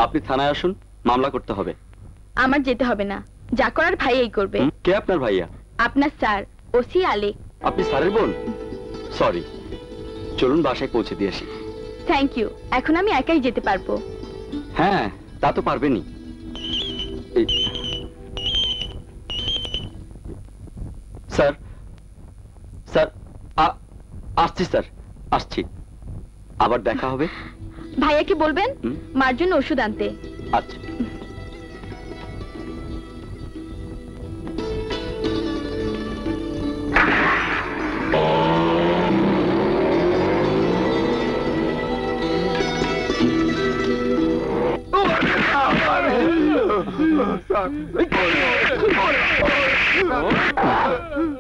আপনি থানায় আসুন, মামলা করতে হবে। আমার যেতে হবে না, যা করার ভাইয়াই করবে। কে আপনার ভাইয়া? আপনার স্যার, ওসি আলেক। আপনি স্যারের বোন? সরি, চলুন বাসায় পৌঁছে দিয়ে আসি। থ্যাংক ইউ, এখন আমি একাই যেতে পারবো। হ্যাঁ, তা তো পারবেনই। স্যার, স্যার, আসছি স্যার, আসছি। আবার দেখা হবে। ভাইয়াকে বলবেন মার জন্য ওষুধ আনতে। আচ্ছা।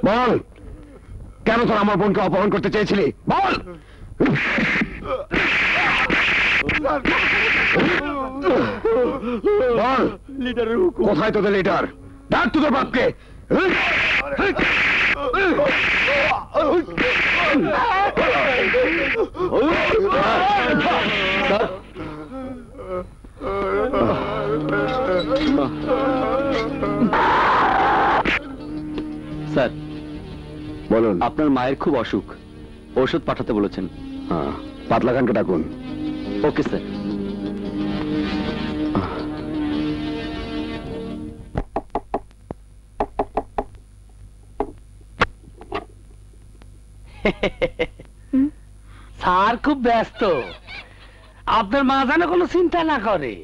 বল, কেন তোর আমার বোনকে অপহরণ করতে চেয়েছিলি? বল। বল, কোথায় তোদের লিডার? ডাক তোদের বাপকে। স্যার বলুন। আপনার মায়ের খুব অসুখ, ওষুধ পাঠাতে বলেছেন। হ্যাঁ, পাতলা খানকে ডাকুন। Okay sir. স্যার খুব ব্যস্ত, আপনার মা যেন কোনো চিন্তা না করে,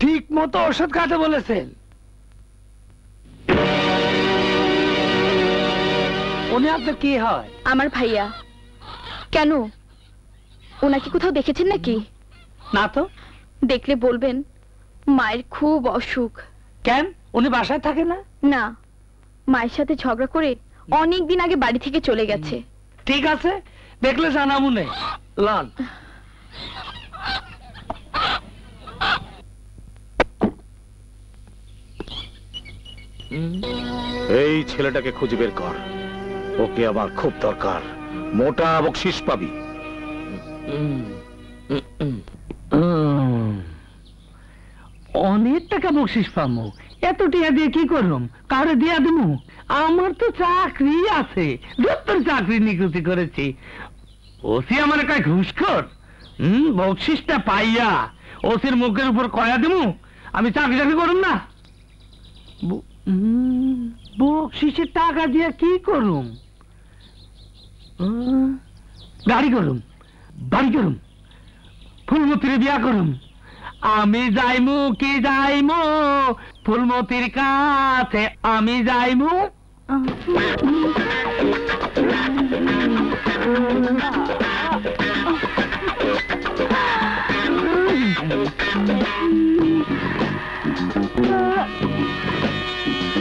ঠিক মতো ওষুধ খাতে বলেছেন। উনি আপনার কি হয়? আমার ভাইয়া। কেন, ওনাকে কোথাও দেখেছেন নাকি? না তো। দেখলে বলবেন মায়ের খুব অসুখ। কেন, উনি বাসায় থাকে না? না, মায়ের সাথে ঝগড়া করে অনেক দিন আগে বাড়ি থেকে চলে গেছে। ঠিক আছে, দেখলে জানা মনে লন। এই ছেলেটাকে খুঁজে বের কর, ওকে আমার খুব দরকার। মোটা বকশিস পাবি। অনেক টাকা বকশিস পাবো, এত টাকা দিয়ে কি করলাম? কারে দিয়া দিব? আমার তো চাকরি আছে, যত চাকরি নিকুতি করেছি। ওসি আমার কয় ঘুষখোর। বকশিসটা পাইয়া ওসির মুখের উপর কয়া দিব আমি চাকরি চাকরি করুম না? বকশিসের টাকা দিয়ে কি করুম? গাড়ি করুম, বাড়ি করুম, ফুলমতির বিয়া করুম। আমি যাইমু কি যাইমু ফুলমতির কাছে, আমি যাইমু।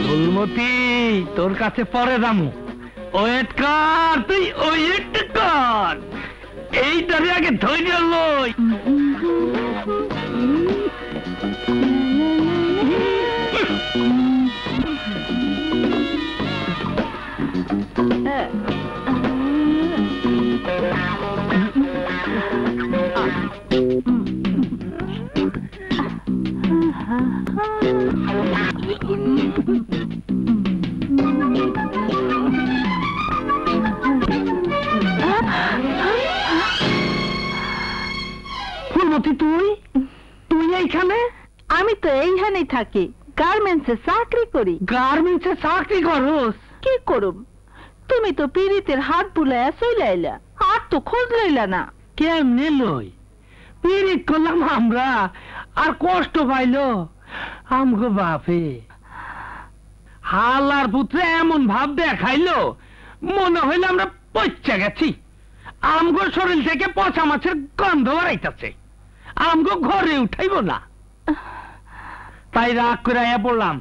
ফুলমতি, তোর কাছে পরে যামু, ওয়েট কর, তুই ওয়েট কর। এইটারে আগে ধৈর্য লই। ফুলমতি, তুই এইখানে? আমি তো এইখানেই থাকি, গার্মেন্টসে চাকরি করি। গার্মেন্টসে চাকরি করস? কি করুম, তুমি তো পীড়িতের হাত বুলাইয়া চইলাইলা, আর তো খোঁজ লইলা না। কেমনে লই? পীড়িত করলাম আমরা, আর কষ্ট পাইলো আমগো বাপে। হালার পুত্রে এমন ভাব দেখাইলো, মনে হইল আমরা পচা গেছি। আমগো শরীর থেকে পচা মাছের গন্ধ বাড়াইতেছে, আমগো ঘরে উঠাইব না। তাই রাগ করে আয়া পড়লাম,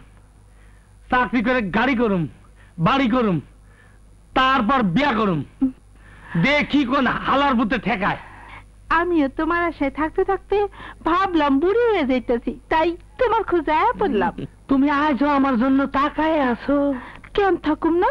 চাকরি করে গাড়ি করুম, বাড়ি করুম, তারপর বিয়া করুম, দেখি কোন হালার পুত্রে ঠেকায়। আমিও তোমার আশায় থাকতে থাকতে ভাবলাম বুড়ি হয়ে যাইতেছি, তাই তোমার খোঁজে আয়া পড়লাম। তুমি আজও আমার জন্য তাকায় আছো। কেন থাকুম না?